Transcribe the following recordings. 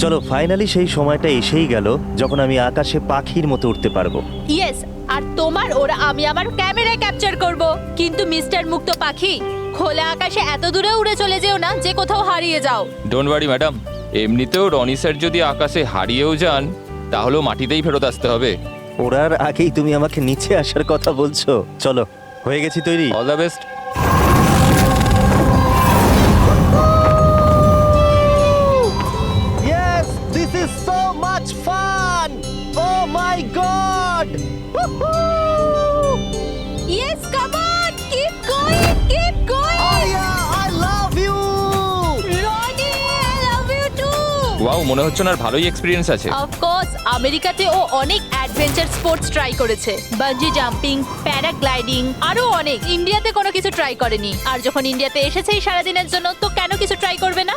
চলো ফাইনালি সেই সময়টা এসেই গেল যখন আমি আকাশে পাখির মতো উঠতে পারবো। ইয়েস, আর তোমার ওরা আমি আমার ক্যামেরায় ক্যাপচার করব। কিন্তু মিস্টার মুক্ত পাখি, খোলা আকাশে এত দূরে উড়ে চলে যেও না যে কোথাও হারিয়ে যাও। ডোন্ট ওয়ারি ম্যাডাম, এমনিতেও রনি স্যার যদি আকাশে হারিয়েও যান তাহলেও মাটিতেই ফেরত আসতে হবে। ওড়ার আগেই তুমি আমাকে নিচে আসার কথা বলছো। চলো, হয়ে গেছি তৈরি। All the best. Yes, this is so much fun! Oh my god! Yes, come on, keep going, keep going. Alia, I love you! Roni, I love you too. Wow, মনে হচ্ছে না ভালোই এক্সপিরিয়েন্স আছে। অফ কোর্স, আমেরিকাতে ও অনেক adventure sports try করেছে, bungee jumping, paragliding, আরো অনেক। ইন্ডিয়াতে কোনো কিছু ট্রাই করেনি, আর যখন ইন্ডিয়াতে এসেছে এই সারাদিনের জন্য, তো কেন কিছু ট্রাই করবে না?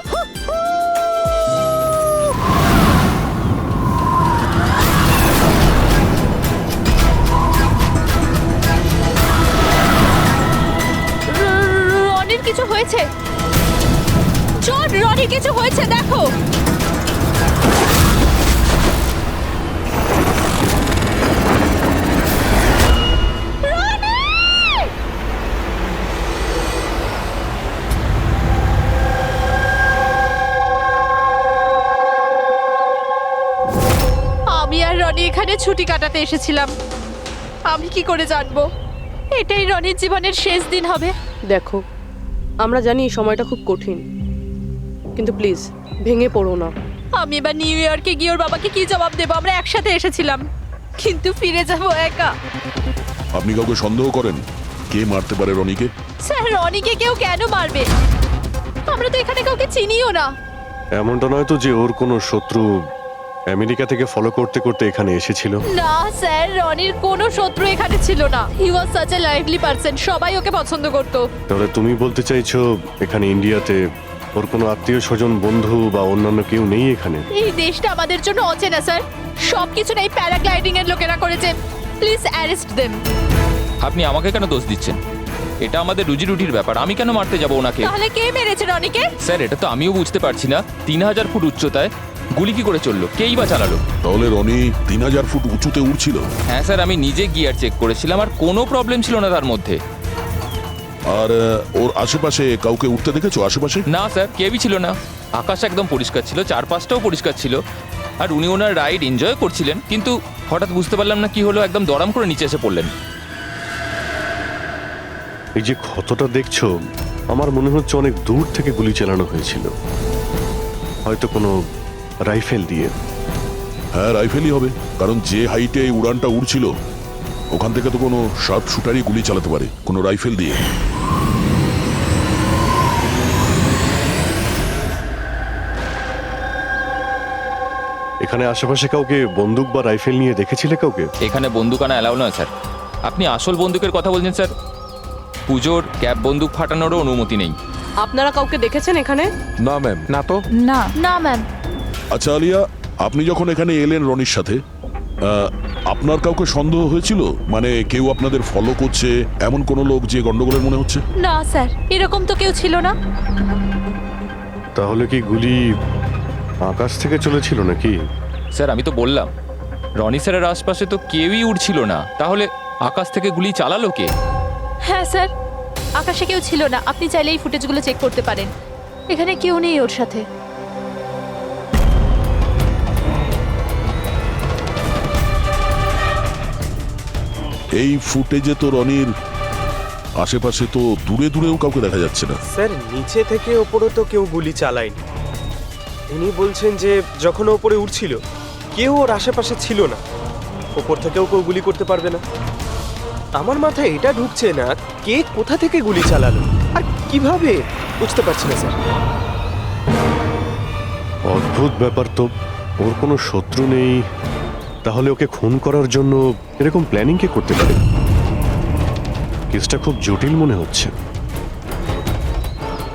রনির কিছু হয়েছে। জন, রনির কিছু হয়েছে, দেখো। আমি আর রনি এখানে ছুটি কাটাতে এসেছিলাম। আমি কি করে জানবো এটাই রনির জীবনের শেষ দিন হবে? দেখো, আমরা জানি এই সময়টা খুব কঠিন, কিন্তু প্লিজ ভেঙে পড়ো না। আমি এবার নিউ ইয়র্কে গিয়ে ওর বাবাকে কি জবাব দেবো? আমরা একসাথে এসেছিলাম, কিন্তু ফিরে যাব একা। আপনি কাউকে সন্দেহ করেন কে মারতে পারে রনিকে? স্যার, রনিকে কেউ কেন মারবে? আমরা তো এখানে কাউকে চিনিও না। এমনটা নয় তো যে ওর কোনো শত্রু আমেরিকা থেকে ফলো করতে করতে এখানে এসেছিল? না স্যার, রনির কোনো শত্রু এখানে ছিল না। He was such a lively person, সবাই ওকে পছন্দ করতো। তাহলে তুমি বলতে চাইছো এখানে ইন্ডিয়াতে ওর কোনো আত্মীয় স্বজন, বন্ধু বা অন্যান্য কেউ নেই এখানে? এই দেশটা আমাদের জন্য অচেনা স্যার। সবকিছু এই প্যারাগ্লাইডিং এর লোকেরা করেছে। Please arrest them. আপনি আমাকে কেন দোষ দিচ্ছেন? এটা আমাদের রুজি রুটির ব্যাপার, আমি কেন মারতে যাব ওনাকে? তাহলে কে মেরেছে রনিকে? স্যার, এটা তো আমিও বুঝতে পারছি না। 3000 ফুট উচ্চতায় গুলি কি করে চললো? কেই বা চালালো? তাহলে রনি 3000 ফুট উঁচুতে উঠছিল? হ্যাঁ স্যার, আমি নিজে গিয়ার চেক করেছিলাম আর কোনো প্রবলেম ছিল না তার মধ্যে। আর ওর আশেপাশে কাউকে উঠতে দেখেছো? আশেপাশে না স্যার, কেউই ছিল না। আকাশ একদম পরিষ্কার ছিল, চারপাশটাও পরিষ্কার ছিল, আর উনি ওনার রাইড এনজয় করছিলেন। কিন্তু হঠাৎ বুঝতে পারলাম না কি হলো, একদম দড়াম করে নিচে এসে পড়লেন। এই যে ক্ষতটা দেখছো, আমার মনে হচ্ছে অনেক দূর থেকে গুলি চালানো হয়েছিল, হয়তো কোনো রাইফেল দিয়ে। হ্যাঁ, রাইফেলই হবে, কারণ যে হাইটে এই উড়ানটা উড়ছিল ওখান থেকে তো কোনো শার্প শুটারই গুলি চালাতে পারে, কোনো রাইফেল দিয়ে। এখানে আশেপাশে কাউকে বন্দুক বা রাইফেল নিয়ে দেখেছিলে কাউকে? এখানে বন্দুক আনা অ্যালাউ নয় স্যার। আপনি আসল বন্দুকের কথা বলছেন স্যার? পুজোর ক্যাপ বন্দুক ফাটানোরও অনুমতি নেই। আপনারা কাউকে দেখেছেন এখানে? না ম্যাম। না তো। না না ম্যাম। আচ্ছা আলিয়া, আপনি যখন এখানে এলেন রনির সাথে, আপনার কাউকে সন্দেহ হয়েছিল? মানে কেউ আপনাদের ফলো করছে, এমন কোনো লোক যে গন্ডগোলের মনে হচ্ছে? না স্যার, এরকম তো কেউ ছিল না। তাহলে কি গুলি আকাশ থেকে চলেছিল নাকি? স্যার, আমি তো বললাম রনি স্যারের আশপাশে তো কেউই উড়ছিল না, তাহলে আকাশ থেকে গুলি চালালো কে? হ্যাঁ স্যার, আকাশে কেউ ছিল না। আপনি চাইলে এই ফুটেজগুলো চেক করতে পারেন। এখানে কেউ নেই ওর সাথে। এই ফুটেজে তো রনির আশেপাশে তো দূরে দূরেও কাউকে দেখা যাচ্ছে না। স্যার, নিচে থেকে ওপরে তো কেউ গুলি চালায়নি। ইনি বলছেন যে যখন ও ওপরে উঠছিল কেউ ওর আশেপাশে ছিল না, ওপর থেকেও কেউ গুলি করতে পারবে না। আমার মাথায় এটা ঢুকছে না কে কোথা থেকে গুলি চালালো আর কিভাবে, বুঝতে পারছি না স্যার। অদ্ভুত ব্যাপার তো। ওর কোনো শত্রু নেই, তাহলে ওকে খুন করার জন্য এরকম প্ল্যানিং কে করতে পারে? কেসটা খুব জটিল মনে হচ্ছে।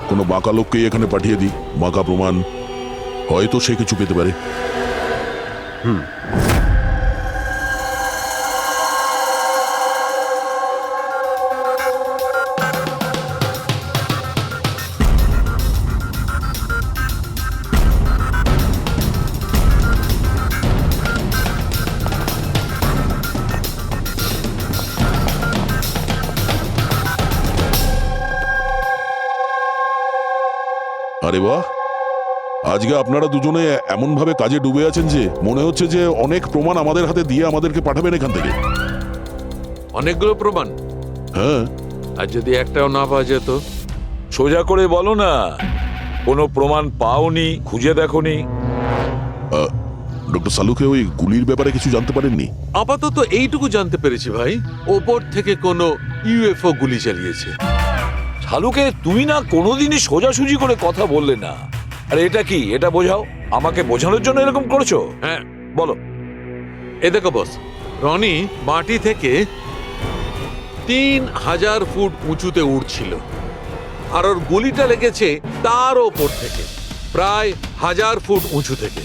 কোনো বাঁকা লোককেই এখানে পাঠিয়ে দিই, বাঁকা প্রমাণ, হয়তো সে কিছু পেতে পারে। আরে বাহ, আজকে আপনারা দুজনে এমন ভাবে কাজে ডুবে আছেন যে মনে হচ্ছে যে অনেক প্রমাণ আমাদের হাতে দিয়ে আমাদেরকে পাঠাবেন এখান থেকে। অনেকগুলো প্রমাণ, হ্যাঁ, আর যদি একটাও না পাওয়া যেত? সোজা করে বলো না, কোনো প্রমাণ পাওনি, খুঁজে দেখোনি? ডক্টর সালুকে ওই গুলির ব্যাপারে কিছু জানতে পারেননি? আপাতত এইটুকু জানতে পেরেছি ভাই, ওপর থেকে কোনো ইউএফও গুলি চালিয়েছে। শালুকে তুমি না কোনোদিনই সোজাসুজি করে কথা বললে না। আরে এটা কি, এটা বোঝাও, আমাকে বোঝানোর জন্য এরকম করছো? হ্যাঁ, বলো। এ দেখো বস, রনি মাটি থেকে 3000 ফুট উঁচুতে উঠছিল, আর ওর গুলিটা লেগেছে তার ওপর থেকে প্রায় 1000 ফুট উঁচু থেকে।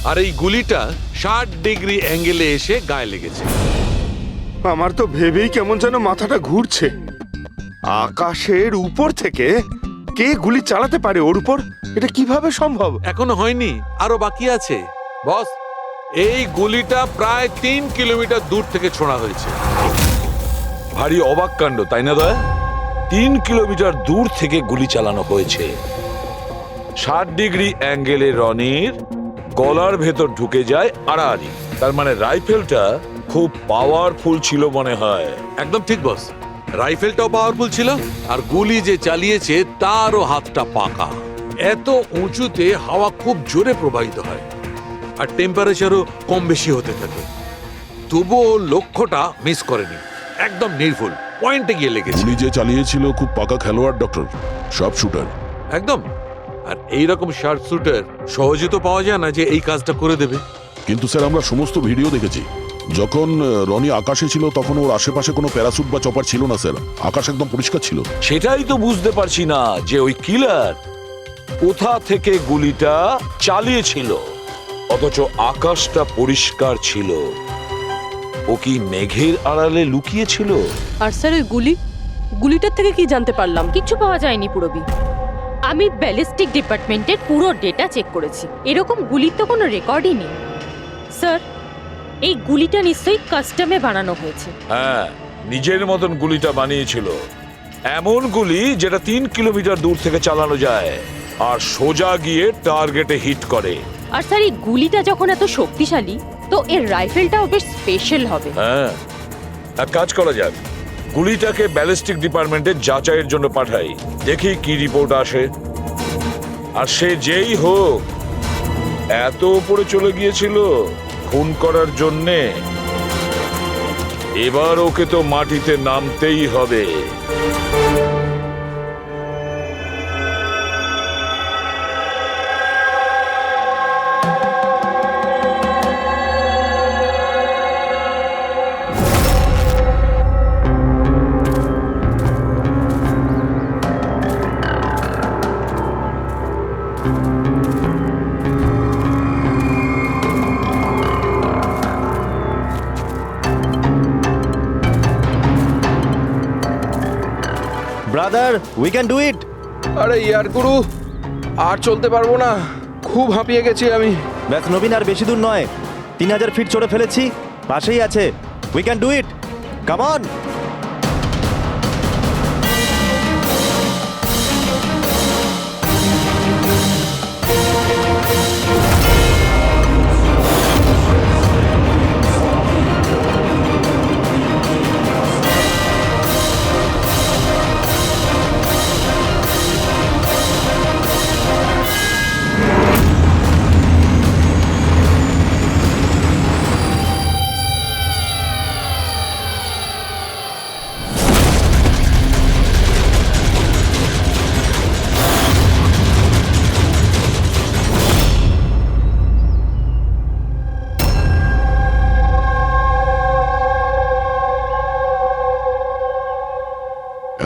আর এই গুলিটা 60 ডিগ্রি অ্যাঙ্গেলে এসে গায়ে লেগেছে। আমার তো ভেবেই কেমন যেন মাথাটা ঘুরছে। আকাশের উপর থেকে কে গুলি চালাতে পারে ওর উপর? এটা কিভাবে সম্ভব? এখনো হয়নি, আরো বাকি আছে বস। এই গুলিটা প্রায় 3 কিলোমিটার দূর থেকে ছোড়া হয়েছে। ভারী অবাক কাণ্ড, তাই না দয়া? 3 কিলোমিটার দূর থেকে গুলি চালানো হয়েছে। 60 ডিগ্রি অ্যাঙ্গেলে রনির গলার ভেতর ঢুকে যায় আড়াআড়ি। তার মানে রাইফেলটা খুব পাওয়ারফুল ছিল মনে হয়। একদম ঠিক বস, রাইফেলটাও পাওয়ারফুল ছিল, আর গুলি যে চালিয়েছে তারও হাতটা পাকা। এত উঁচুতে হাওয়া খুব জোরে প্রবাহিত হয়, আর টেম্পারেচারও কম বেশি হতে থাকে। তবুও লক্ষ্যটা মিস করেনি, একদম নির্ভুল পয়েন্টে গিয়ে লেগেছে। গুলি যে চালিয়েছিল খুব পাকা খেলোয়াড়, ডক্টর, সব শুটার। একদম। আর এইরকম শার্প শুটার সহজে তো পাওয়া যায় না যে এই কাজটা করে দেবে। কিন্তু স্যার, আমরা সমস্ত ভিডিও দেখেছি। যখন রনি আকাশে ছিল তখন ওর আশেপাশে কোনো প্যারাসুট বা চপার ছিল না স্যার। আকাশ একদম পরিষ্কার ছিল। সেটাই তো বুঝতে পারছি না যে ওই কিলার কোথা থেকে গুলিটা চালিয়েছিল, অথচ আকাশটা পরিষ্কার ছিল। ও কি মেঘের আড়ালে লুকিয়েছিল? আর স্যার ওই গুলিটার থেকে কি জানতে পারলাম? কিচ্ছু পাওয়া যায়নি পুরবি। আমি ব্যালিস্টিক ডিপার্টমেন্টের পুরো ডেটা চেক করেছি, এরকম গুলির তো কোনো রেকর্ডই নেই। স্যার, এই গুলিটা নিশ্চয়ই কাস্টমে বানানো হয়েছে। হ্যাঁ, নিজের মতন গুলিটা বানিয়েছিল। এমন গুলি যেটা 3 কিলোমিটার দূর থেকে চালানো যায় আর সোজা গিয়ে টার্গেটে হিট করে। আর স্যার, এই গুলিটা যখন এত শক্তিশালী, তো এর রাইফেলটাও বেশ স্পেশাল হবে। হ্যাঁ, এক কাজ করা যাক, গুলিটাকে ব্যালিস্টিক ডিপার্টমেন্টে যাচাইয়ের জন্য পাঠাই, দেখি কি রিপোর্ট আসে। আর সে যেই হোক, এত উপরে চলে গিয়েছিল খুন করার জন্যে, এবার ওকে তো মাটিতে নামতেই হবে। ব্রাদার, উই ক্যান ডু ইট। আরে ইয়ার গুরু, আর চলতে পারবো না, খুব হাঁপিয়ে গেছি আমি। ব্যাস নবীন, আর বেশি দূর নয়, 3000 ফিট চড়ে ফেলেছি, পাশেই আছে। We can do it, come on.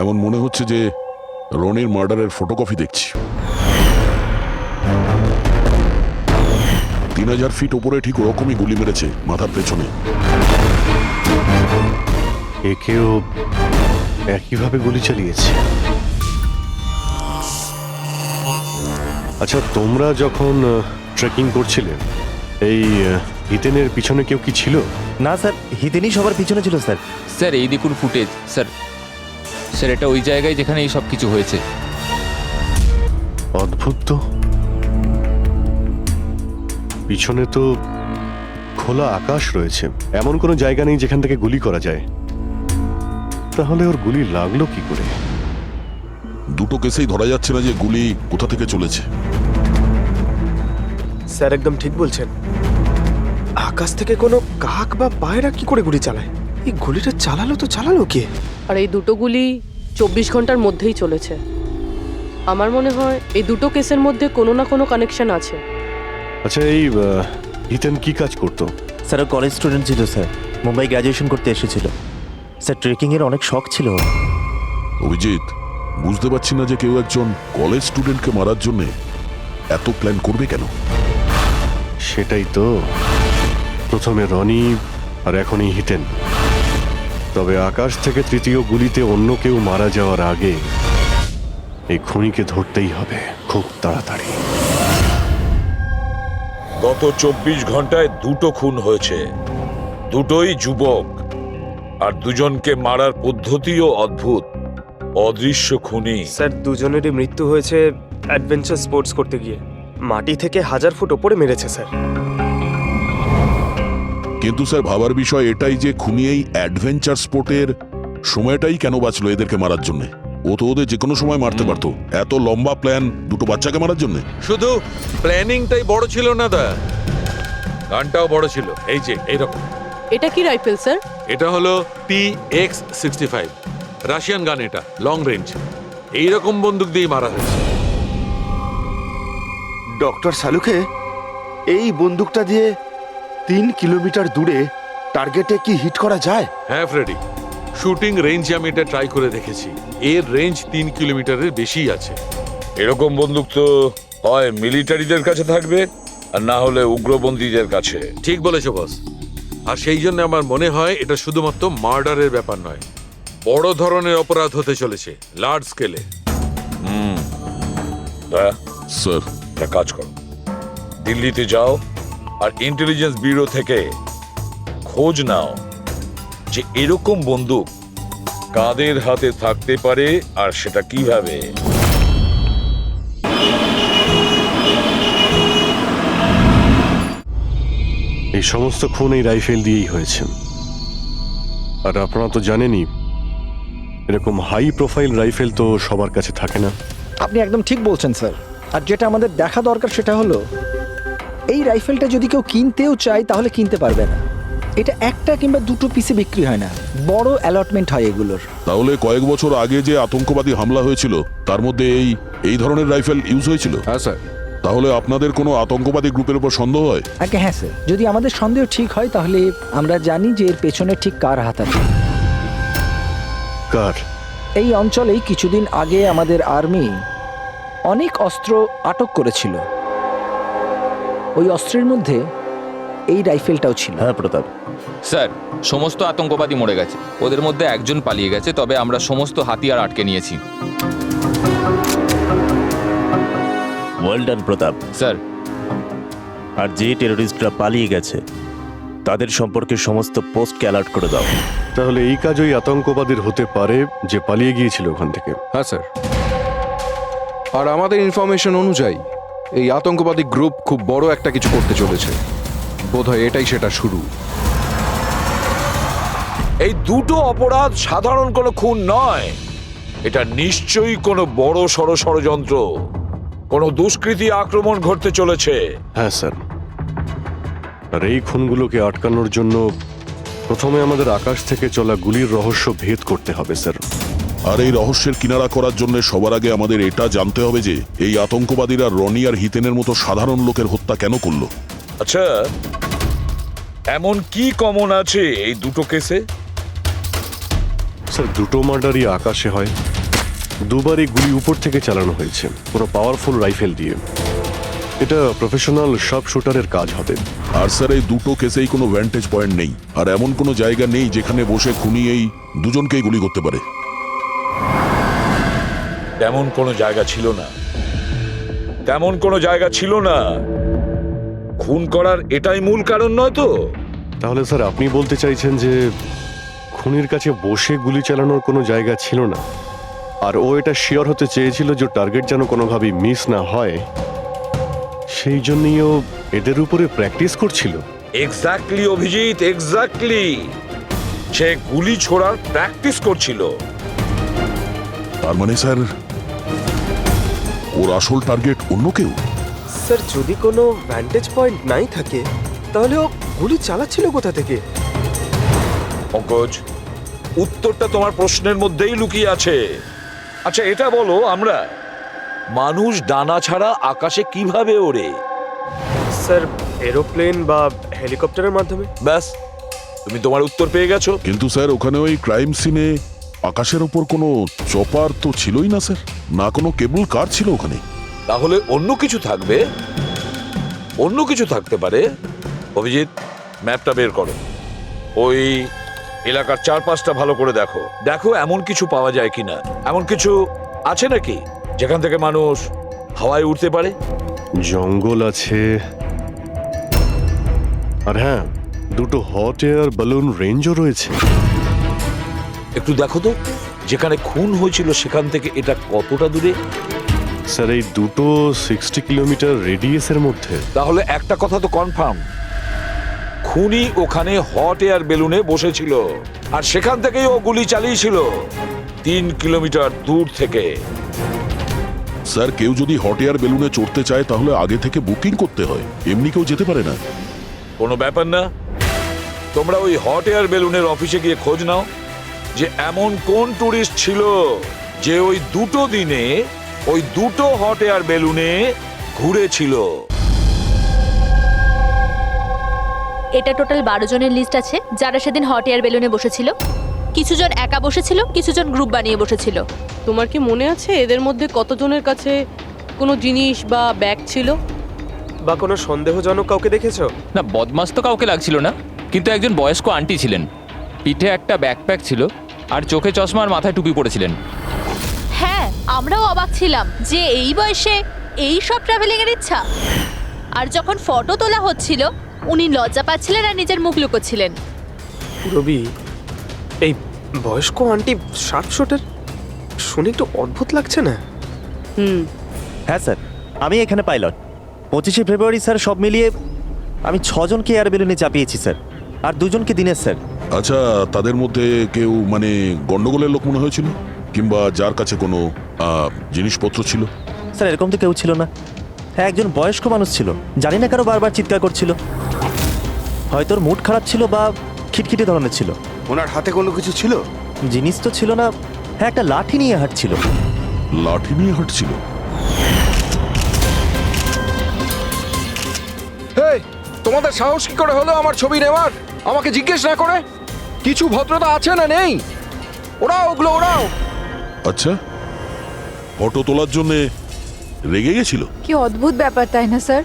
এমন মনে হচ্ছে যে রনির মার্ডারের ফটোকপি দেখছি। 3000 ফিট ওপরে ঠিক ওরকমই গুলি মেরেছে, মাথার পেছনে। একেও একইভাবে গুলি চালিয়েছে। আচ্ছা, তোমরা যখন ট্রেকিং করছিলে, এই হিতেনের পিছনে কেউ কি ছিল? না স্যার, হিতেনই সবার পিছনে ছিল স্যার। স্যার, এই দেখুন ফুটেজ। স্যার, এটা ওই জায়গায় যেখানে এই সব কিছু হয়েছে। অদ্ভুত তো, পিছনে তো খোলা আকাশ রয়েছে, এমন কোনো জায়গা নেই যেখান থেকে গুলি করা যায়। তাহলে ওর গুলি লাগলো কি করে? দুটো কেসেই ধরা যাচ্ছে না যে গুলি কোথা থেকে চলেছে। স্যার একদম ঠিক বলছেন। আকাশ থেকে কোনো কাক বা পায়রা কি করে গুলি চালায়? এই গুলিটা চালালো কে? আর এই দুটো গুলি 24 ঘন্টার মধ্যেই চলেছে। আমার মনে হয় এই দুটো কেসের মধ্যে কোনো না কোনো কানেকশন আছে। আচ্ছা, এই ইথেন কি কাজ করতো? স্যার ও কলেজ স্টুডেন্ট ছিল স্যার, মুম্বাই গ্র্যাজুয়েশন করতে এসেছিল স্যার। ট্রেকিংয়ের অনেক শখ ছিল ওর। অভিজিৎ, বুঝতে পারছি না যে কেউ একজন কলেজ স্টুডেন্টকে মারার জন্য এত প্ল্যান করবে কেন। সেটাই তো, প্রথমে রনি আর এখনই হিতেন। তবে আকাশ থেকে তৃতীয় গুলিতে অন্য কেউ মারা যাওয়ার আগে এই খুনিকে ধরতেই হবে খুব তাড়াতাড়ি। গত 24 ঘন্টায় দুটো খুন হয়েছে, দুটোই যুবক, আর দুজনকে মারার পদ্ধতিও অদ্ভুত। অদৃশ্য খুনি। স্যার দুজনেরই মৃত্যু হয়েছে অ্যাডভেঞ্চার স্পোর্টস করতে গিয়ে। মাটি থেকে 1000 ফুট ওপরে মেরেছে স্যার। কিন্তু স্যার ভাবার বিষয় এটাই যে খুনি এই অ্যাডভেঞ্চার স্পোর্টের সময়টাই কেন বাঁচলো এদেরকে মারার জন্য? ও তো ওদের যে কোনো সময় মারতে পারতো। এত লম্বা প্ল্যান দুটো বাচ্চাকে মারার জন্য? শুধু প্ল্যানিংটাই বড় ছিল না দা, গানটাও বড় ছিল। এই যে এইরকম। এটা কি রাইফেল স্যার? এটা হলো PX-65 রাশিয়ান গান। এটা লং রেঞ্জ। এইরকম বন্দুক দিয়ে মারা হয়েছে। ডক্টর সালুকে, এই বন্দুকটা দিয়ে 3 কিলোমিটার দূরে টার্গেটে কি হিট করা যায়? হ্যাঁ ফ্রেডি, শুটিং রেঞ্জে আমি এটা ট্রাই করে দেখেছি। এর রেঞ্জ 3 কিলোমিটারের বেশি আছে। এরকম বন্দুক তো হয় মিলিটারিদের কাছে থাকবে, আর না হলে উগ্রপন্থীদের কাছে। ঠিক বলেছো বস। আর সেই জন্য আমার মনে হয় এটা শুধুমাত্র মার্ডারের ব্যাপার নয়, বড় ধরনের অপরাধ হতে চলেছে, লার্জ স্কেলে। স্যার, একটা কাজ করো, দিল্লিতে যাও আর ইন্টেলিজেন্স ব্যুরো থেকে খোঁজ নাও যে এরকম বন্দুক কাদের হাতে থাকতে পারে আর সেটা কিভাবে। এই সমস্ত খুন এই রাইফেল দিয়েই হয়েছে। আর আপনারা তো জানেনই, এরকম হাই প্রোফাইল রাইফেল তো সবার কাছে থাকে না। আপনি একদম ঠিক বলছেন স্যার। আর যেটা আমাদের দেখা দরকার সেটা হলো এই রাইফেলটা যদি কেউ কিনতেও চায় তাহলে কিনতে পারবে না। এটা একটা কিংবা দুটো পিসে বিক্রি হয় না, বড় অ্যালটমেন্ট হয় এগুলোর। তাহলে কয়েক বছর আগে যে আতঙ্কবাদী হামলা হয়েছিল তার মধ্যে এই ধরনের রাইফেল ইউজ হয়েছিল? হ্যাঁ স্যার। তাহলে আপনাদের কোনো আতঙ্কবাদী গ্রুপের উপর সন্দেহ হয়? আগে হ্যাঁ স্যার, যদি আমাদের সন্দেহ ঠিক হয় তাহলে আমরা জানি যে এর পেছনে ঠিক কার হাত আছে। কার? এই অঞ্চলেই কিছুদিন আগে আমাদের আর্মি অনেক অস্ত্র আটক করেছিল। ওই অস্ত্রের মধ্যে এই রাইফেলটাও ছিল। হ্যাঁ প্রতাপ স্যার, সমস্ত আতঙ্কবাদী মরে গেছে, ওদের মধ্যে একজন পালিয়ে গেছে, তবে আমরা সমস্ত হাতিয়ার আটকে নিয়েছি। ওয়েল ডান প্রতাপ। স্যার, আর যে টেররিস্টরা পালিয়ে গেছে তাদের সম্পর্কে সমস্ত পোস্টকে অ্যালার্ট করে দাও। তাহলে এই কাজ ওই আতঙ্কবাদীর হতে পারে যে পালিয়ে গিয়েছিল ওখান থেকে। হ্যাঁ স্যার। আর আমাদের ইনফরমেশন অনুযায়ী এই আতঙ্কবাদী গ্রুপ খুব বড় একটা কিছু করতে চলেছে। বোধহয় এটাই সেটা শুরু। এই দুটো অপরাধ সাধারণ কোনো খুন নয়, এটা নিশ্চয়ই কোনো বড় সড় ষড়যন্ত্র, কোনো দুষ্কৃতী আক্রমণ ঘটতে চলেছে। হ্যাঁ স্যার। আর এই খুনগুলোকে আটকানোর জন্য প্রথমে আমাদের আকাশ থেকে চলা গুলির রহস্য ভেদ করতে হবে স্যার। আর এই রহস্যের কিনারা করার জন্য সবার আগে আমাদের এটা জানতে হবে যে এই আতঙ্কবাদীরা রনি আর হিতেনের মতো সাধারণ লোকের হত্যা কেন করলো। আচ্ছা, এমন কি কমন আছে এই দুটো কেসে? স্যার, দুটো মার্ডারই আকাশে হয়, দুবারই গুলি উপর থেকে চালানো হয়েছে পুরো পাওয়ারফুল রাইফেল দিয়ে। এটা প্রফেশনাল শার্প শুটারের কাজ হবে। আর স্যার, এই দুটো কেসেই কোনো ভ্যান্টেজ পয়েন্ট নেই, আর এমন কোনো জায়গা নেই যেখানে বসে খুনি এই দুজনকেই গুলি করতে পারে। তেমন কোনো জায়গা ছিল না, তেমন কোনো জায়গা ছিল না। খুন করার এটাই মূল কারণ নয় তো? তাহলে স্যার আপনি বলতে চাইছেন যে খুনির কাছে বসে গুলি চালানোর কোনো জায়গা ছিল না, আর ও এটা শিওর হতে চেয়েছিল যে টার্গেট যেন কোনোভাবেই মিস না হয়, সেই জন্যই ও এদের উপরে প্র্যাকটিস করছিল। Exactly Abhijit, exactly. সে গুলি ছোড়ার প্র্যাকটিস করছিল। তার মানে স্যার ওর আসল টার্গেট অন্য কেউ। স্যার যদি কোনো ভ্যান্টেজ পয়েন্ট নাই থাকে তাহলে ও গুলি চালাচ্ছিল কোথা থেকে? পঙ্কজ, উত্তরটা তোমার প্রশ্নের মধ্যেই লুকিয়ে আছে। আচ্ছা এটা বলো, আমরা মানুষ ডানা ছাড়া আকাশে কিভাবে ওড়ে? স্যার এরোপ্লেন বা হেলিকপ্টারের মাধ্যমে। ব্যাস, তুমি তোমার উত্তর পেয়ে গেছো। কিন্তু স্যার ওখানে ওই ক্রাইম সিনে আকাশের ওপর কোনো চপার তো ছিলই না স্যার, না কোনো কেবল কার ছিল ওখানে। তাহলে অন্য কিছু থাকবে, অন্য কিছু থাকতে পারে। অভিজিৎ, ম্যাপটা বের করো, ওই এলাকার চারপাশটা ভালো করে দেখো, দেখো এমন কিছু পাওয়া যায় কিনা। এমন কিছু আছে নাকি যেখান থেকে মানুষ হাওয়ায় উঠতে পারে? জঙ্গল আছে, আর হ্যাঁ, দুটো হট এয়ার বালুন রেঞ্জও রয়েছে। একটু দেখো তো, যেখানে খুন হয়েছিল সেখান থেকে এটা কতটা দূরে? স্যার এই দুটো 60 কিলোমিটার রেডিয়াসের মধ্যে। তাহলে একটা কথা তো কনফার্ম, খুনি ওখানে হট এয়ার বেলুনে বসেছিল আর সেখান থেকেই ও গুলি চালিয়েছিল 3 কিলোমিটার দূর থেকে। স্যার কেউ যদি হট এয়ার বেলুনে চড়তে চায় তাহলে আগে থেকে বুকিং করতে হয়, এমনি কেউ যেতে পারে না। কোনো ব্যাপার না, তোমরা ওই হট এয়ার বেলুনের অফিসে গিয়ে খোঁজ নাও যে এমন কোন টুরিস্ট ছিল যে ওই দুটো দিনে ওই দুটো হট এয়ার বেলুনে ঘুরেছিল। এটা টোটাল 12 জনের লিস্ট আছে যারা সেদিন হট এয়ার বেলুনে বসেছিল। কিছু জন একা বসেছিল, কিছু জন গ্রুপ বানিয়ে বসেছিল। তোমার কি মনে আছে এদের মধ্যে কতজনের কাছে কোনো জিনিস বা ব্যাগ ছিল? বা কোনো সন্দেহজনক কাউকে দেখেছো? না, বদমাস তো কাউকে লাগছিল না, কিন্তু একজন বয়স্ক আন্টি ছিলেন, পিঠে একটা ব্যাকপ্যাক ছিল আর চোখে চশমা আর মাথায় টুপি পরেছিলেন। হ্যাঁ, আমরাও অবাক ছিলাম যে এই বয়সে এই সব ট্রাভেলিং এর ইচ্ছা। আর যখন ফটো তোলা হচ্ছিল উনি লজ্জা পাচ্ছিলেন আর নিজের মুখ লুকোচ্ছিলেন। রবি, এই বয়স্ক আন্টি শার্প শুটার শুনে একটু অদ্ভুত লাগছে না? হ্যাঁ স্যার, আমি এখানে পাইলট। 25শে ফেব্রুয়ারি স্যার সব মিলিয়ে আমি 6 জনকে এয়ার বেলুনে চাপিয়েছি স্যার, আর 2 জনকে দিনের স্যার। আচ্ছা, তাদের মধ্যে কেউ মানে গন্ডগোলের লোক মনে হয়েছিল, কিংবা যার কাছে কোনো জিনিসপত্র ছিল? স্যার এরকম তো কেউ ছিল না। হ্যাঁ, একজন বয়স্ক মানুষ ছিল, জানি না কারো বারবার চিৎকার করছিল। হয়তো ওর মুড খারাপ ছিল বা খিটখিটে ধরনের ছিল। ওনার হাতে কোনো কিছু ছিল? জিনিস তো ছিল না। হ্যাঁ, একটা লাঠি নিয়ে হাঁটছিল। লাঠি নিয়ে হাঁটছিল? হেই, তোমাদের সাহস কি করে হলো আমার ছবি নেওয়ার, আমাকে জিজ্ঞেস না করে? কিছু ভদ্রতা আছে না নেই? ওরাও ওগুলো ওরাও। আচ্ছা, ফটো তোলার জন্য রেগে গেছিল? কি অদ্ভুত ব্যাপার, তাই না স্যার?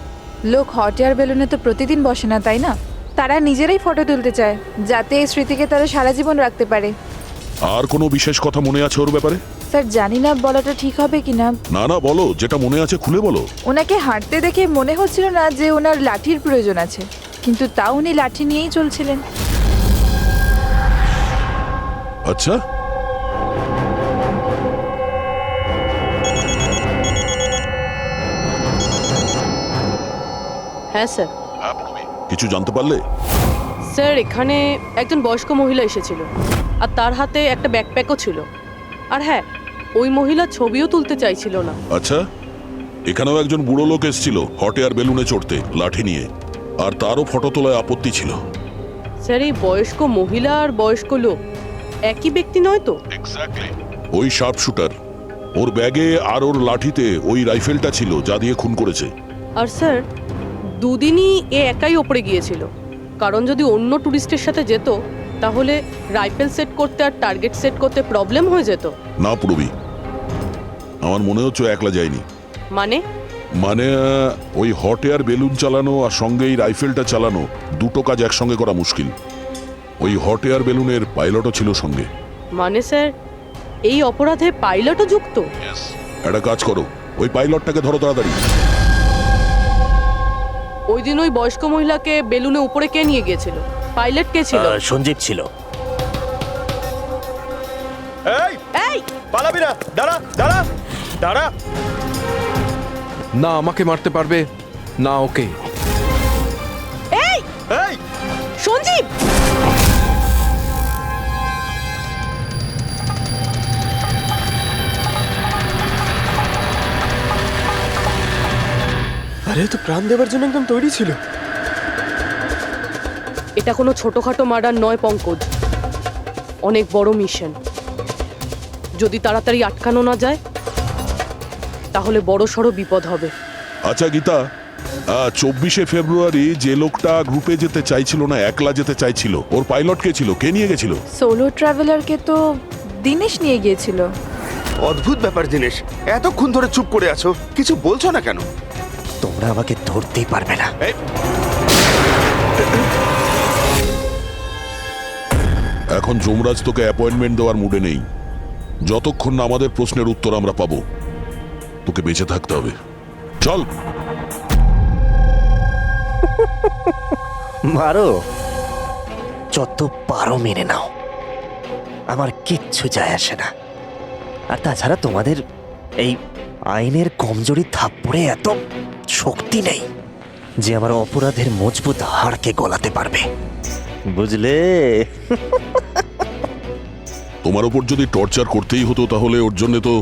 লোক হট এয়ার বেলুনে তো প্রতিদিন বসে না, তাই না? তারা নিজেরাই ফটো তুলতে চায় যাতে এই স্মৃতিকে তারা সারা জীবন রাখতে পারে। আর কোনো বিশেষ কথা মনে আছে ওর ব্যাপারে? স্যার জানি না বলাটা ঠিক হবে কিনা। না না, বলো, যেটা মনে আছে খুলে বলো। ওনাকে হাঁটতে দেখে মনে হচ্ছিল না যে ওনার লাঠির প্রয়োজন আছে, কিন্তু তাও উনি লাঠি নিয়েই চলছিলেন। আচ্ছা, হ্যাঁ স্যার। কিছু জানতে পারলে? স্যার এখানে একজন বয়স্ক মহিলা এসেছিল আর তার হাতে একটা ব্যাকপ্যাকও ছিল। আর হ্যাঁ, ওই মহিলা ছবিও তুলতে চাইছিল না। আচ্ছা, এখানেও একজন বুড়ো লোক এসেছিল হট এয়ার বেলুনে চড়তে লাঠি নিয়ে, আর তারও ফটো তোলায় আপত্তি ছিল। স্যার এই বয়স্ক মহিলা আর বয়স্ক লোক একই ব্যক্তি নয় তো? ওই শার্প শুটার, ওর ব্যাগে আর ওর লাঠিতে ওই রাইফেলটা ছিল যা দিয়ে খুন করেছে। আর স্যার দুদিনই এ একাই ওপরে গিয়েছিল, কারণ যদি অন্য টুরিস্টের সাথে যেত তাহলে রাইফেল সেট করতে আর টার্গেট সেট করতে প্রবলেম হয়ে যেত। না পুরবি, আমার মনে হচ্ছে একলা যায়নি। মানে ওই হট এয়ার বেলুন চালানো আর সঙ্গে এই রাইফেলটা চালানো দুটো কাজ একসঙ্গে করা মুশকিল। ওই হট এয়ার বেলুনের পাইলটও ছিল সঙ্গে। মানে স্যার এই অপরাধে পাইলটও যুক্ত? একটা কাজ করো, ওই পাইলটটাকে ধরো তাড়াতাড়ি। ওই দিন ওই বয়স্ক মহিলাকে বেলুনে উপরে কে নিয়ে গিয়েছিল? পাইলট কে ছিল? সঞ্জীব ছিল। এই পালাবি না, দাঁড়া দাঁড়া দাঁড়া। না আমাকে মারতে পারবে না ওকে। এই এই সঞ্জীব, আরে তো প্রাণ দেওয়ার জন্য একদম তৈরি ছিল। এটা কোনো ছোটখাটো মার্ডার নয় পঙ্কজ, অনেক বড় মিশন। যদি তাড়াতাড়ি আটকানো না যায় তাহলে বড় সড় বিপদ হবে। আচ্ছা গীতা, 24শে ফেব্রুয়ারি যে লোকটা গ্রুপে যেতে চাইছিল না, একলা যেতে চাইছিল, ওর পাইলট কে ছিল? কে নিয়ে গেছিল? সোলো ট্রাভেলারকে তো দিনেশ নিয়ে গিয়েছিল। অদ্ভুত ব্যাপার দিনেশ, এতক্ষণ ধরে চুপ করে আছো, কিছু বলছো না কেন? তোমরা আমাকে ধরতেই পারবে না। এখন যমরাজ তোকে অ্যাপয়েন্টমেন্ট দেওয়ার মুডে নেই। যতক্ষণ না আমাদের প্রশ্নের উত্তর আমরা পাবো, তোকে বেঁচে থাকতে হবে। চল। মারো, যত পারো মেনে নাও, আমার কিচ্ছু যায় আসে না। আর তাছাড়া তোমাদের এই আইনের কমজোরি থাপ্পড়ে এত শক্তি নেই যে আমার অপরাধের মজবুত হাড়কে গলাতে পারবে, বুঝলে? তোমার উপর যদি টর্চার করতেই হতো তাহলে ওর জন্য তো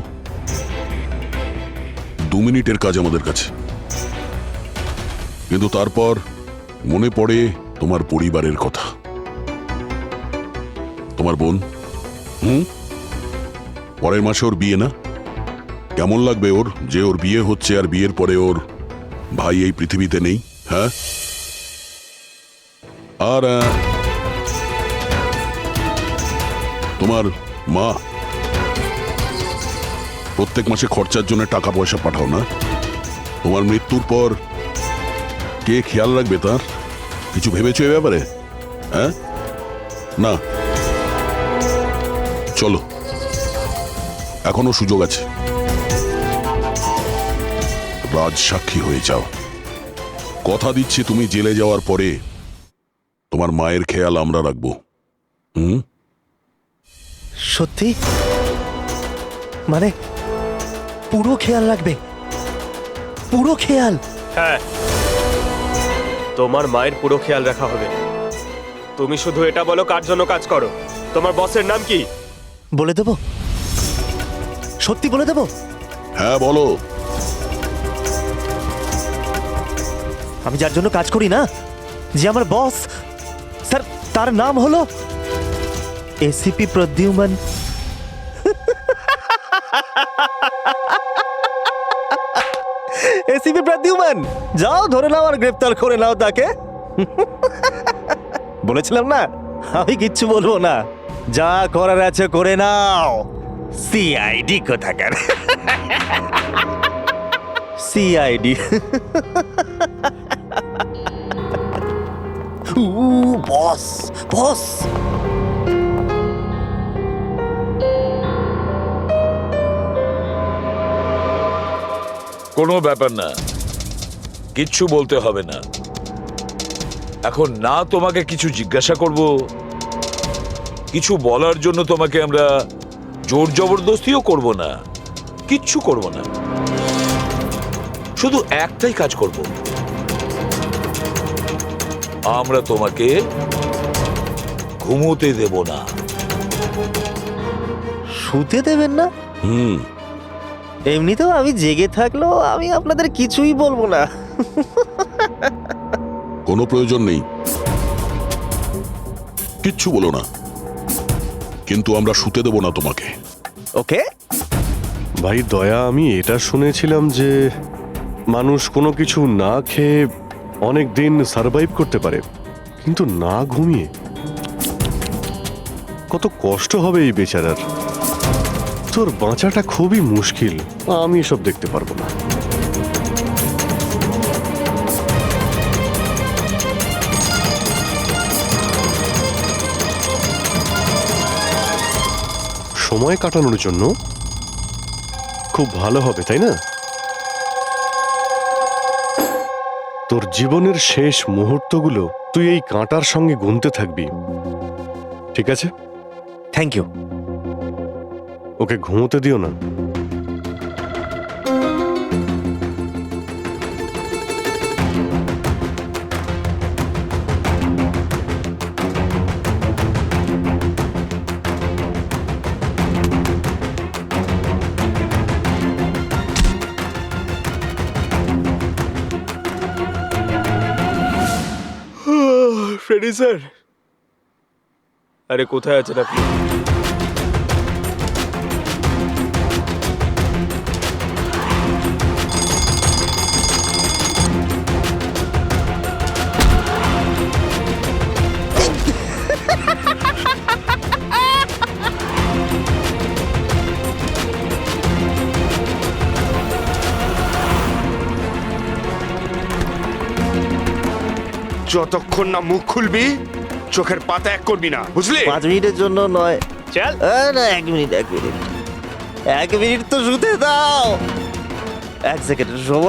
2 মিনিটের কাজ আমাদের কাছে। কিন্তু তারপর মনে পড়ে তোমার পরিবারের কথা, তোমার বোন। পরের মাসে ওর বিয়ে না? কেমন লাগবে ওর যে ওর বিয়ে হচ্ছে আর বিয়ের পরে ওর ভাই এই পৃথিবীতে নেই? হ্যাঁ, আর তোমার মা প্রত্যেক মাসে খরচার জন্য টাকা পয়সা পাঠাও না? তোমার মৃত্যুর পর কে খেয়াল রাখবে তার? কিছু ভেবেছো এ ব্যাপারে? হ্যাঁ, না। চলো, এখনো সুযোগ আছে। রাজ সাক্ষী হয়ে যাও। কথা দিচ্ছি তুমি জেলে যাওয়ার পরে তোমার মায়ের খেয়াল আমরা রাখবো। সত্যি? মানে পুরো খেয়াল রাখবে? পুরো খেয়াল? হ্যাঁ, তোমার মায়ের পুরো খেয়াল রাখা হবে। তুমি শুধু এটা বলো কার জন্য কাজ করো। তোমার বসের নাম কি? বলে দেবো? সত্যি বলে দেবো? হ্যাঁ বলো। আমি যার জন্য কাজ করি না, যে আমার বস স্যার, তার নাম হলো এসিপি প্রদ্যুম্ন। এসিপি প্রদ্যুম্ন, যাও ধরে নাও আর গ্রেফতার করে নাও তাকে। বলেছিলাম না আমি কিচ্ছু বলবো না, যা করার আছে করে নাও। সিআইডি কোথাকার। সিআইডি। বস বস। কোনো ব্যাপার না, কিচ্ছু বলতে হবে না। এখন না তোমাকে কিছু জিজ্ঞাসা করব, কিছু বলার জন্য তোমাকে আমরা জোর জবরদস্তিও করব না, কিচ্ছু করব না। শুধু একটাই কাজ করব, আমরা তোমাকে ঘুমোতে দেব না। শুতে দেবেন না? এমনিতেও আমি জেগে থাকলেও আমি আপনাদের কিছুই বলবো না। কোনো প্রয়োজন নেই, কিচ্ছু বলো না, কিন্তু আমরা শুতে দেব না তোমাকে। ওকে ভাই দয়া, আমি এটা শুনেছিলাম যে মানুষ কোনো কিছু না খেয়ে অনেক দিন সার্ভাইভ করতে পারে, কিন্তু না ঘুমিয়ে কত কষ্ট হবে এই বেচারার। তোর বাঁচাটা খুবই মুশকিল, আমি এসব দেখতে পারবো না। সময় কাটানোর জন্য খুব ভালো হবে, তাই না? তোর জীবনের শেষ মুহূর্তগুলো তুই এই কাঁটার সঙ্গে গুনতে থাকবি, ঠিক আছে? Thank you. ওকে ঘুমোতে দিও না। ফ্রেডি স্যার, আরে কোথায় আছেন আপনি? যতক্ষণ না মুখ খুলবি চোখের পাতা এক করবি না, বুঝলি? 5 মিনিটের জন্য নয়। চল। না 1 মিনিট 1 মিনিট তো শুতে দাও। 1 সেকেন্ড, শোবো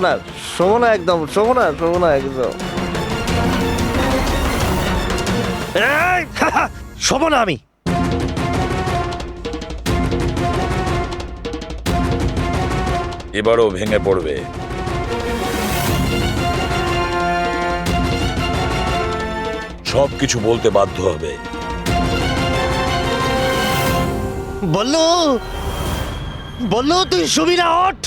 না একদম, শোবো না একদম। এই, শোবো না আমি। এবারও ভেঙে পড়বে। সবকিছু বলতে বাধ্য হবে। বললো তুই শুবি না, ওঠ।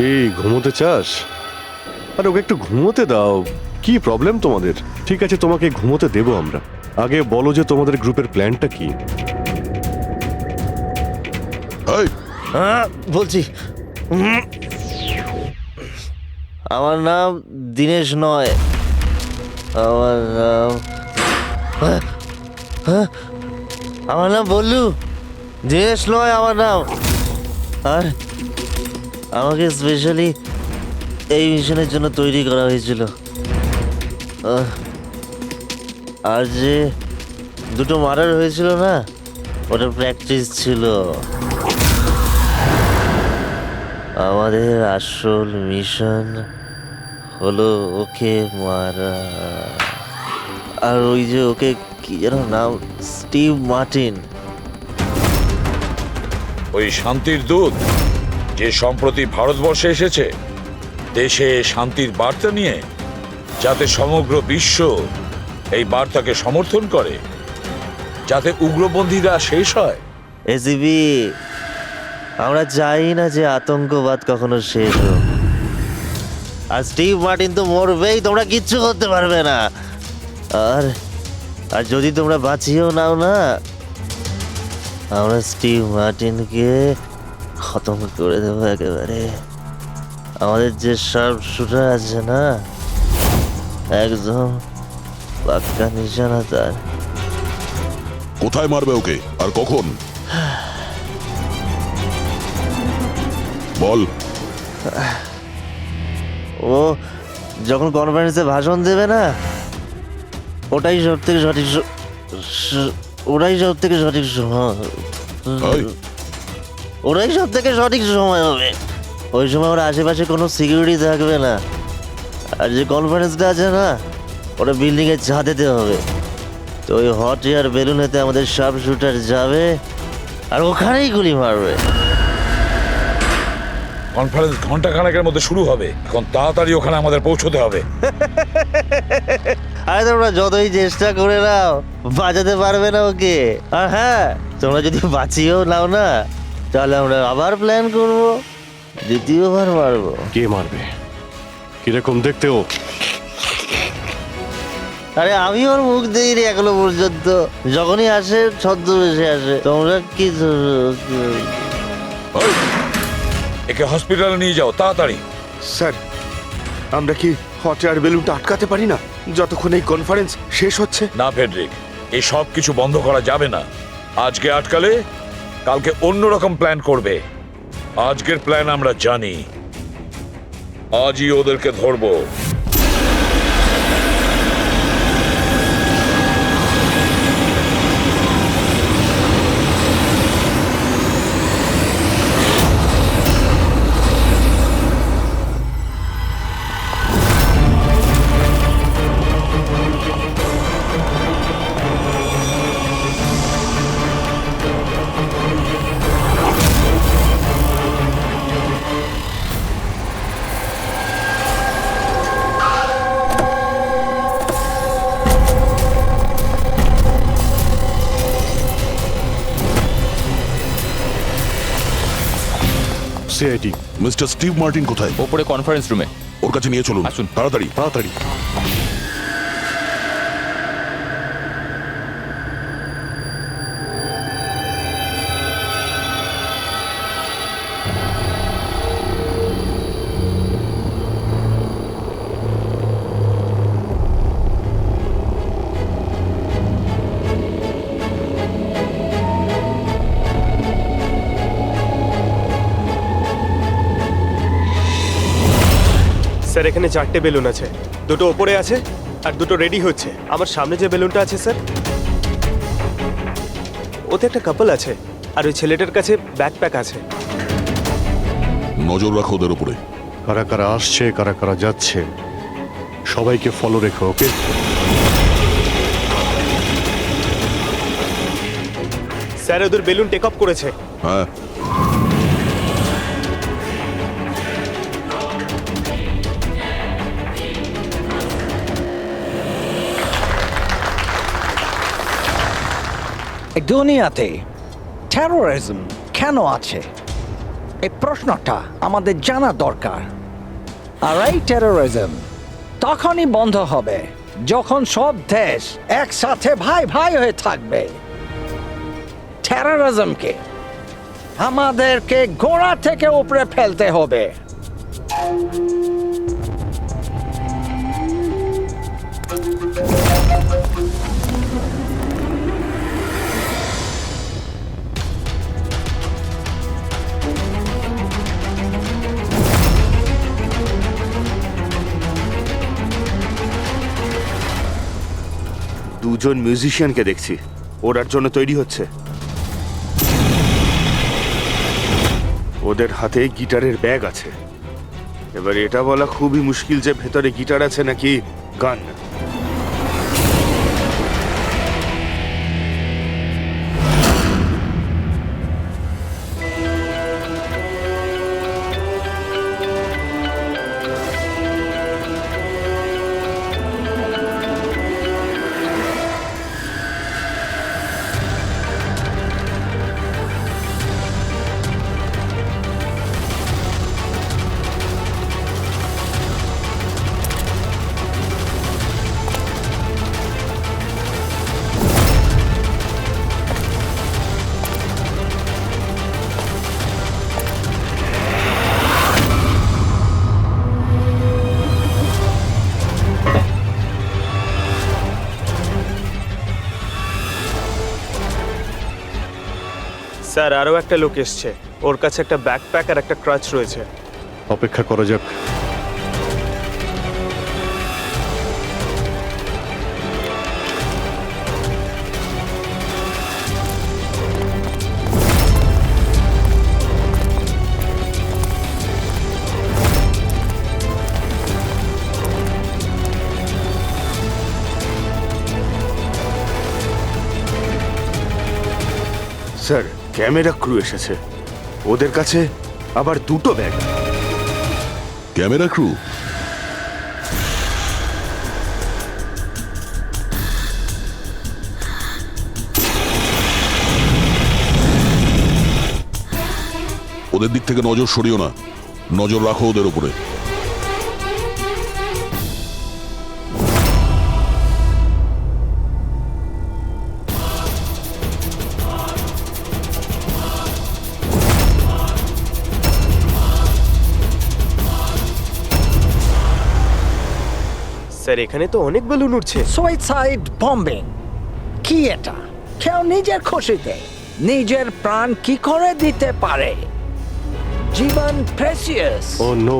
এই ঘুমোতে চাস? আর ওকে একটু ঘুমোতে দাও। কি প্রবলেম তোমাদের? ঠিক আছে, তোমাকে ঘুমোতে দেবো আমরা। আগে বলো যে তোমাদের গ্রুপের প্ল্যানটা কি? এই, বলছি, আমার নাম দীনেশ নয়, আমার নাম বল্লু। দীনেশ নয় আমার নাম। আর আমাকে স্পেশালি এই মিশনের জন্য তৈরি করা হয়েছিল। আর যে 2টো মার্ডার হয়েছিল না, ওটা প্র্যাকটিস ছিল। আমাদের আসল মিশন হলো ওকে মারা। আর ওই যে ওকে কি যেন নাম, স্টিভ মার্টিন। ওই শান্তির দূত যে সম্প্রতি ভারতবর্ষে এসেছে দেশে শান্তির বার্তা নিয়ে, যাতে সমগ্র বিশ্ব এই বার্তাকে সমর্থন করে, যাতে উগ্রপন্থীরা শেষ হয়। এসিবি, আমরা চাই না যে আতঙ্কবাদ কখনো শেষ হোক। আর স্টিভ মার্টিন তো মরবেই, তোমরা কিচ্ছু করতে পারবে না। আর আর যদি তোমরা বাঁচিয়েও নাও না, আমরা স্টিভ মার্টিনকে খতম করে দেবো একেবারে। আমাদের যে শার্প শুটার আছে না, একদম পাক্কা নিশানা তার। কোথায় মারবে ওকে আর কখন? বল। ও যখন কনফারেন্সে ভাষণ দেবে না, ওটাই সব থেকে সঠিক সময়। ওটাই সব থেকে সঠিক সময় হবে। ওই সময় ওর আশেপাশে কোনো সিকিউরিটি থাকবে না। আর যে কনফারেন্সটা আছে না, ওটা বিল্ডিংয়ের ছাদেতে হবে। তো ওই হট এয়ার বেলুনেতে আমাদের শার্প শুটার যাবে আর ওখানেই গুলি মারবে। কনফারেন্স ঘন্টাখানেকের মধ্যে শুরু হবে। এখন তাড়াতাড়ি ওখানে আমাদের পৌঁছতে হবে। আরে তোমরা যতই চেষ্টা করে নাও, বাঁচাতে পারবে না ওকে। আর হ্যাঁ, তোমরা যদি বাঁচিয়েও নাও না, তাহলে আমরা আবার প্ল্যান করব, দ্বিতীয়বার মারবো। কে মারবে? কিরকম দেখতে ও? আরে আমি ওর মুখ দেইনি এখনো পর্যন্ত। যখনই আসে ছদ্মবেশে আসে। তোমরা কি একে হসপিটালে নিয়ে যাও তাড়াতাড়ি। স্যার, আমরা কি হট এয়ার বেলুনটা আটকাতে পারি না যতক্ষণ এই কনফারেন্স শেষ হচ্ছে? না ফেডরিক, এই সব কিছু বন্ধ করা যাবে না। আজকে আটকালে কালকে অন্যরকম প্ল্যান করবে। আজকের প্ল্যান আমরা জানি, আজই ওদেরকে ধরবো। সিআইটি। মিস্টার স্টিভ মার্টিন কোথায়? ওপরে কনফারেন্স রুমে। ওর কাছে নিয়ে চলুন, আসুন। তাড়াতাড়ি। তাড়াতাড়ি। স্যার এখানে 4টে বেলুন আছে, দুটো ওপরে আছে আর দুটো রেডি হচ্ছে। আমার সামনে যে বেলুনটা আছে স্যার, ওতে একটা কাপল আছে আর ওই ছেলেটার কাছে ব্যাকপ্যাক আছে। নজর রাখো ওদের উপরে। কারা কারা আসছে, কারা কারা যাচ্ছে, সবাইকে ফলো রেখো, ওকে? স্যার ওদের বেলুন টেক অফ করেছে। হ্যাঁ, এই দুনিয়াতে টেরোরিজম কেন আছে, এই প্রশ্নটা আমাদের জানা দরকার। আর এই টেরোরিজম তখনই বন্ধ হবে যখন সব দেশ একসাথে ভাই ভাই হয়ে থাকবে। টেরোরিজমকে আমাদেরকে গোড়া থেকে উপরে ফেলতে হবে। দুজন মিউজিশিয়ানকে দেখছি, ওরার জন্য তৈরি হচ্ছে। ওদের হাতে গিটারের ব্যাগ আছে। এবার এটা বলা খুবই মুশকিল যে ভেতরে গিটার আছে নাকি গান। স্যার আরও একটা লোক এসছে, ওর কাছে একটা ব্যাকপ্যাক আর একটা ক্রাচ রয়েছে। অপেক্ষা করা যাক। স্যার ক্যামেরা ক্রু এসেছে, ওদের কাছে আবার দুটো ব্যাগ। Camera crew? ওদের দিক থেকে নজর সরিও না, নজর রাখো ওদের উপরে। স্যার এখানে তো অনেক বেলুন উঠছে। সুইসাইড বম্বিং কি এটা? কেউ নিজের খুশিতে নিজের প্রাণ কি করে দিতে পারে? জীবন precious. Oh no,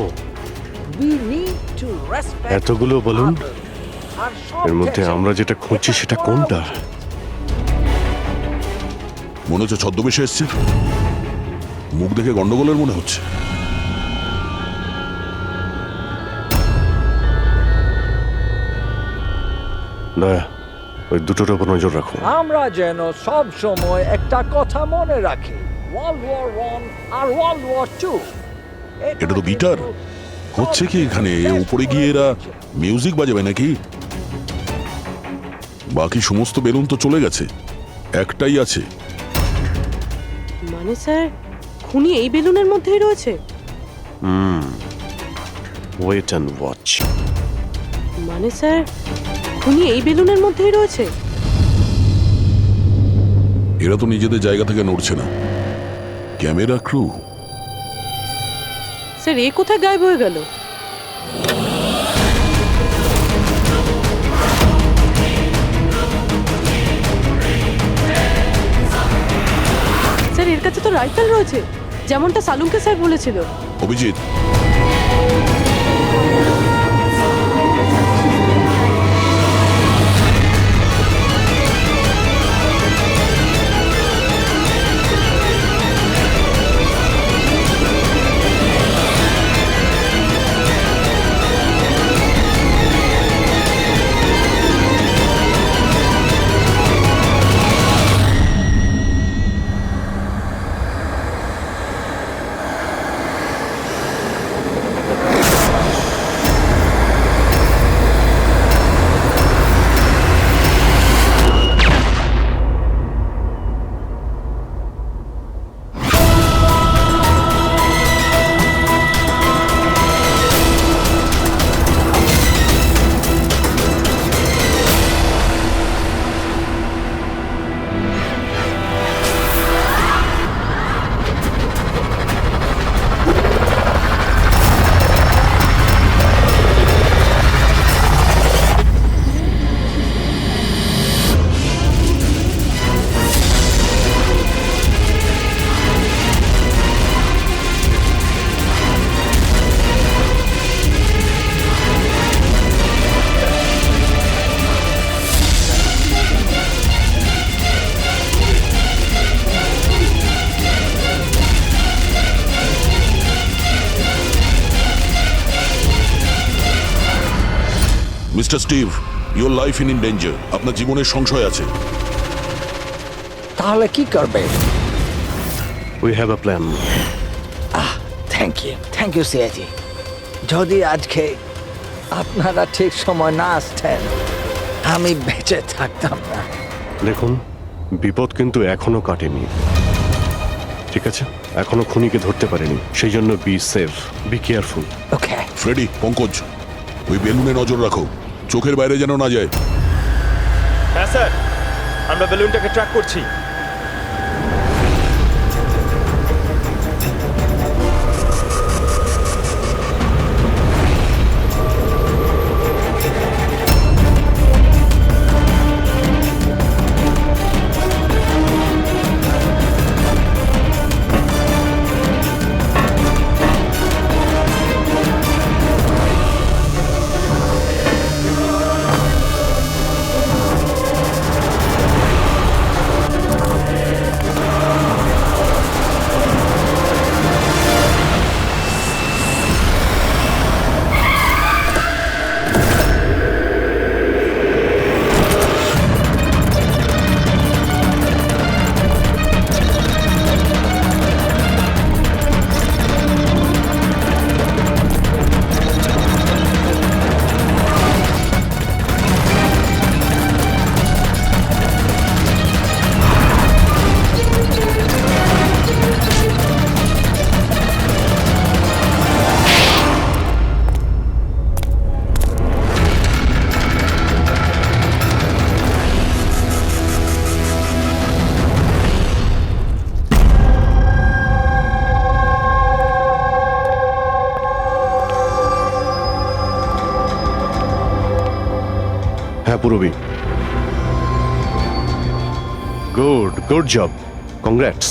we need to respect এতগুলো বলুন, এর মধ্যে আমরা যেটা খুঁজছি সেটা কোনটা? মনে হচ্ছে ছদ্মবেশে এসছে, মুখ দেখে গন্ডগোলের মনে হচ্ছে। দয়া, ওই দুটোর উপর নজর রাখো। আমরা যেন সব সময় একটা কথা মনে রাখি, ওয়ার্ল্ড ওয়ার 1 আর ওয়ার্ল্ড ওয়ার 2। এটা তো গিটার। হচ্ছে কি এখানে? উপরে গিয়ে এরা মিউজিক বাজাবে নাকি? বাকি সমস্ত বেলুন তো চলে গেছে, একটাই আছে। মানে স্যার খুনি এই বেলুনের মধ্যেই রয়েছে? Wait and watch. মানে স্যার, খুনি এই বেলুনের মধ্যেই রয়েছে? এরা তো নিজেদের জায়গা থেকে নড়ছে না। Camera crew. স্যার, এ কোথায় গায়েব হয়ে গেল? স্যার, এর কাছে তো রাইফেল রয়েছে, যেমনটা সালুঙ্কে স্যার বলেছিল। Abhijit, mister Steve, your life in danger. আপনার জীবনের সংশয় আছে। তাহলে কি করবে? We have a plan. Thank you সিয়াজি। যদি আজকে আপনারা ঠিক সময় না আসতেন, আমি বেঁচে থাকতাম না। দেখুন, বিপদ কিন্তু এখনো কাটেনি, ঠিক আছে? এখনো খুনিকে ধরতে পারেনি, সেই জন্য be safe, be careful. Okay Freddy, Pankaj, ওই বেলুনে নজর রাখো, চোখের বাইরে যেন না যায়। হ্যাঁ স্যার, আমরা বেলুনটাকে ট্র্যাক করছি। হ্যাঁ পুরবি, গুড জব, কংগ্রাটস।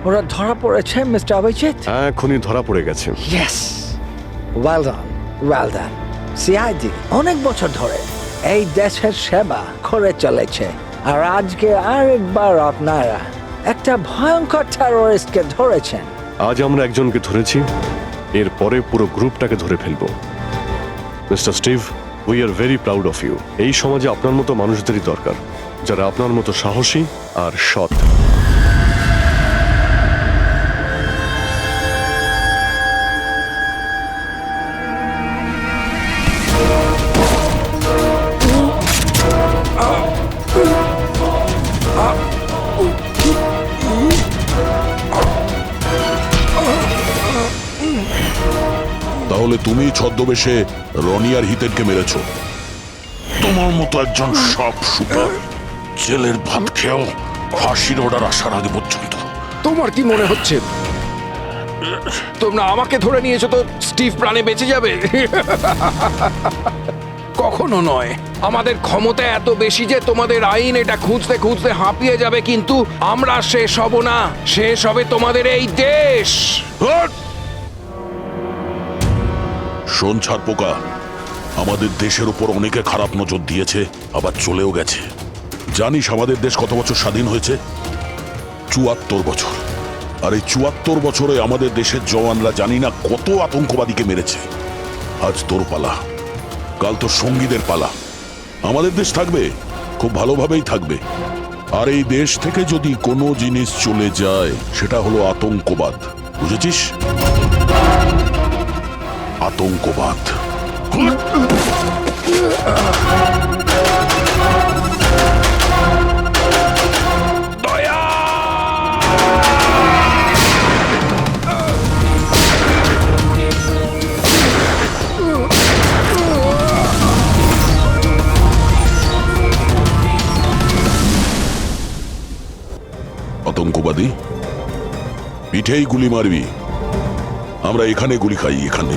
ওরা ধরা পড়েছে মিস্টার অভিজিৎ? হ্যাঁ, খুনি ধরা পড়ে গেছে। Yes, well done. সিআইডি অনেক বছর ধরে এই দেশের সেবা করে চলেছে, আর আজকে আরেকবার আপনারা একটা ভয়ঙ্কর টেররিস্টকে ধরেছেন। আজ আমরা একজনকে ধরেছি, এরপরে পুরো গ্রুপটাকে ধরে ফেলবো। Mister Steve, we are very proud of you. এই সমাজে আপনার মতো মানুষদেরই দরকার, যারা আপনার মতো সাহসী আর সৎ। তাহলে তুমি ছদ্মবেশে রনি আর হিতেনকে মেরেছ। তোমার মতো একজন সব সুপার জেলের ভাত খেয়েও ফাঁসির অর্ডার আসার আগে পর্যন্ত। তোমার কি মনে হচ্ছে তোমরা আমাকে ধরে নিয়েছো তো স্টিভ প্রাণে বেঁচে যাবে? কখনো নয়। আমাদের ক্ষমতা এত বেশি যে তোমাদের আইন এটা খুঁজতে খুঁজতে হাঁপিয়ে যাবে, কিন্তু আমরা শেষ হব না। শেষ হবে তোমাদের এই দেশ। শোন ছারপোকা, আমাদের দেশের উপর অনেকে খারাপ নজর দিয়েছে, আবার চলেও গেছে। জানিস আমাদের দেশ কত বছর স্বাধীন হয়েছে? ৭৪ বছর। আর এই ৭৪ বছরে আমাদের দেশের জওয়ানরা জানি না কত আতঙ্কবাদীকে মেরেছে। আজ তোর পালা, কাল তোর সঙ্গীদের পালা। আমাদের দেশ থাকবে, খুব ভালোভাবেই থাকবে। আর এই দেশ থেকে যদি কোনো জিনিস চলে যায় সেটা হলো আতঙ্কবাদ, বুঝেছিস? আতঙ্কবাদ। আতঙ্কবাদী পিঠেই গুলি মারবি, আমরা এখানে গুলি খাই, এখানে।